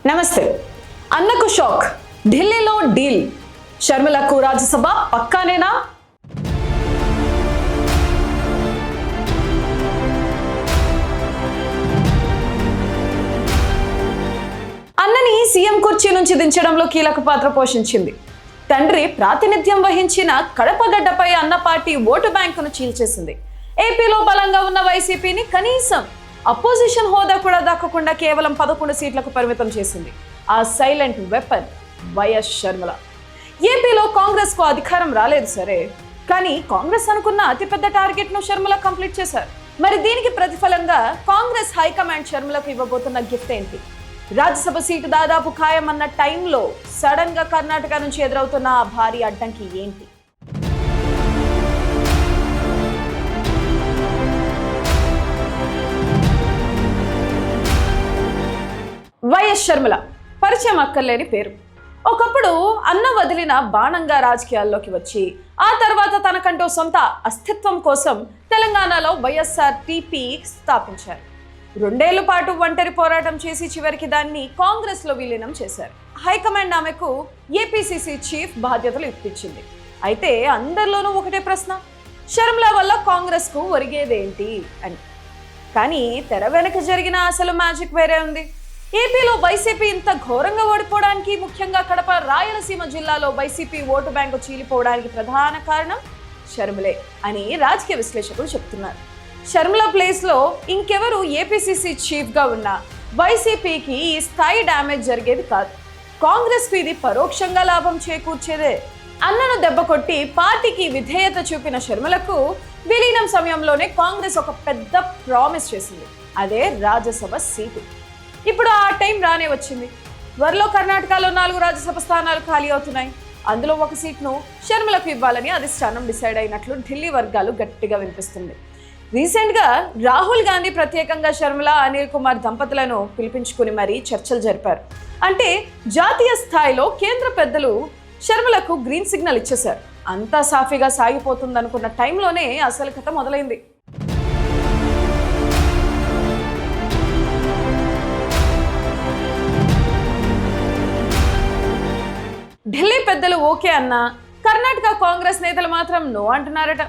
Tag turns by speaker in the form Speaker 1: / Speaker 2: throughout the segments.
Speaker 1: నమస్తే. అన్నకు షాక్, ఢిల్లీలో డీల్, షర్మిలకు రాజ్యసభ పక్కానేనా? అన్నని సీఎం కుర్చీ నుంచి దించడంలో కీలక పాత్ర పోషించింది. తండ్రి ప్రాతినిధ్యం వహించిన కడపగడ్డపై అన్న పార్టీ ఓటు బ్యాంకును చీల్చేసింది. ఏపీలో బలంగా ఉన్న వైసీపీని కనీసం అపోజిషన్ హోదా కూడా దక్కకుండా కేవలం 11 సీట్లకు పరిమితం చేసింది. ఆ సైలెంట్ వెపన్ వైఎస్ షర్మిల. ఏపీలో కాంగ్రెస్ కు అధికారం రాలేదు సరే, కానీ కాంగ్రెస్ అనుకున్న అతిపెద్ద టార్గెట్ ను షర్మిల కంప్లీట్ చేశారు. మరి దీనికి ప్రతిఫలంగా కాంగ్రెస్ హైకమాండ్ షర్మిలకు ఇవ్వబోతున్న గిఫ్ట్ ఏంటి? రాజ్యసభ సీటు దాదాపు ఖాయమన్న టైంలో సడన్ గా కర్ణాటక నుంచి ఎదురవుతున్న ఆ భారీ అడ్డంకి ఏంటి? వైఎస్ షర్మిల పరిచయం అక్కర్లేని పేరు. ఒకప్పుడు అన్న వదిలిన బాణంగా రాజకీయాల్లోకి వచ్చి ఆ తర్వాత తనకంటూ సొంత అస్తిత్వం కోసం తెలంగాణలో వైఎస్ఆర్టీపీ స్థాపించారు. 2 ఏళ్ల పాటు ఒంటరి పోరాటం చేసి చివరికి దాన్ని కాంగ్రెస్లో విలీనం చేశారు. హైకమాండ్ ఆమెకు ఏపీసీసీ చీఫ్ బాధ్యతలు ఇప్పించింది. అయితే అందరిలోనూ ఒకటే ప్రశ్న, షర్మిల వల్ల కాంగ్రెస్కు ఒరిగేదేంటి అని. కానీ తెర వెనక జరిగిన అసలు మ్యాజిక్ వేరే ఉంది. ఏపీలో వైసీపీ ఇంత ఘోరంగా ఓడిపోవడానికి, ముఖ్యంగా కడప రాయలసీమ జిల్లాలో వైసీపీ ఓటు బ్యాంకు చీలిపోవడానికి ప్రధాన కారణం షర్మిలే అని రాజకీయ విశ్లేషకులు చెప్తున్నారు. షర్మిల ప్లేస్లో ఇంకెవరు ఏపీసీసీ చీఫ్గా ఉన్నా వైసీపీకి ఈ స్థాయి డ్యామేజ్ జరిగేది కాదు. కాంగ్రెస్కు ఇది పరోక్షంగా లాభం చేకూర్చేదే. అన్నను దెబ్బకొట్టి పార్టీకి విధేయత చూపిన షర్మిలకు విలీనం సమయంలోనే కాంగ్రెస్ ఒక పెద్ద ప్రామిస్ చేసింది. అదే రాజ్యసభ సీటు. ఇప్పుడు ఆ టైం రానే వచ్చింది. త్వరలో కర్ణాటకలో 4 రాజ్యసభ స్థానాలు ఖాళీ అవుతున్నాయి. అందులో ఒక సీట్ను షర్మిలకు ఇవ్వాలని అధిష్టానం డిసైడ్ అయినట్లు ఢిల్లీ వర్గాలు గట్టిగా వినిపిస్తుంది. రీసెంట్గా రాహుల్ గాంధీ ప్రత్యేకంగా షర్మిల, అనిల్ కుమార్ దంపతులను పిలిపించుకుని మరీ చర్చలు జరిపారు. అంటే జాతీయ స్థాయిలో కేంద్ర పెద్దలు షర్మిలకు గ్రీన్ సిగ్నల్ ఇచ్చేశారు. అంతా సాఫీగా సాగిపోతుందనుకున్న టైంలోనే అసలు కథ మొదలైంది. ఢిల్లీ పెద్దలు ఓకే అన్నా కర్ణాటక కాంగ్రెస్ నేతలు మాత్రం నో అంటున్నారట.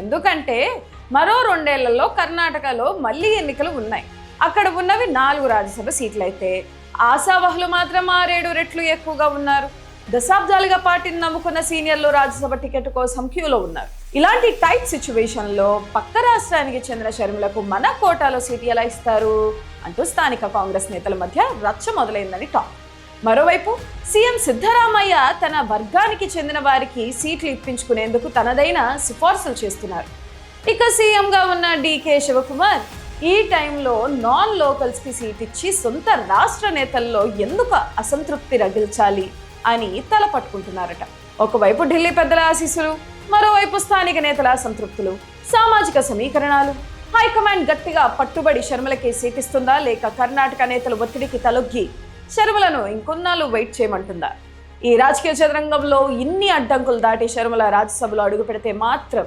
Speaker 1: ఎందుకంటే మరో 2 ఏళ్లలో కర్ణాటకలో మళ్ళీ ఎన్నికలు ఉన్నాయి. అక్కడ ఉన్నవి 4 రాజ్యసభ సీట్లయితే ఆశావహులు మాత్రం 6-7 రెట్లు ఎక్కువగా ఉన్నారు. దశాబ్దాలుగా పార్టీని నమ్ముకున్న సీనియర్లు రాజ్యసభ టికెట్ కోసం క్యూలో ఉన్నారు. ఇలాంటి టైట్ సిచ్యువేషన్లో పక్క రాష్ట్రానికి చెందిన షర్మిలకు మన కోటాలో సీటు ఎలా ఇస్తారు అంటూ స్థానిక కాంగ్రెస్ నేతల మధ్య రచ్చ మొదలైందని టాక్. మరోవైపు సీఎం సిద్ధరామయ్య తన వర్గానికి చెందిన వారికి సీట్లు ఇప్పించుకునేందుకు తనదైన సిఫార్సులు చేస్తున్నారు. ఇక సీఎంగా ఉన్న డీకే శివకుమార్ ఈ టైంలో నాన్ లోకల్స్కి సీట్ ఇచ్చి సొంత రాష్ట్ర నేతల్లో ఎందుకు అసంతృప్తి రగిల్చాలి అని తల పట్టుకుంటున్నారట. ఒకవైపు ఢిల్లీ పెద్దల ఆశీస్సులు, మరోవైపు స్థానిక నేతల అసంతృప్తులు, సామాజిక సమీకరణాలు. హైకమాండ్ గట్టిగా పట్టుబడి షర్మిలకి సీట్ ఇస్తుందా, లేక కర్ణాటక నేతలు ఒత్తిడికి తలొగ్గి షర్మిలను ఇంకొన్నాళ్ళు వెయిట్ చేయమంటుందా? ఈ రాజకీయ చదరంగంలో ఇన్ని అడ్డంకులు దాటి షర్మిల రాజ్యసభలో అడుగు పెడితే మాత్రం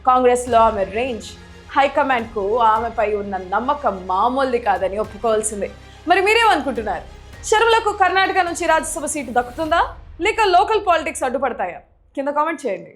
Speaker 1: కాంగ్రెస్లో ఆమె రేంజ్, హైకమాండ్కు ఆమెపై ఉన్న నమ్మకం మామూలుది కాదని ఒప్పుకోవాల్సిందే. మరి మీరేమనుకుంటున్నారు? షర్మిలకు కర్ణాటక నుంచి రాజ్యసభ సీటు దక్కుతుందా, లేక లోకల్ పాలిటిక్స్ అడ్డుపడతాయా? కింద కామెంట్ చేయండి.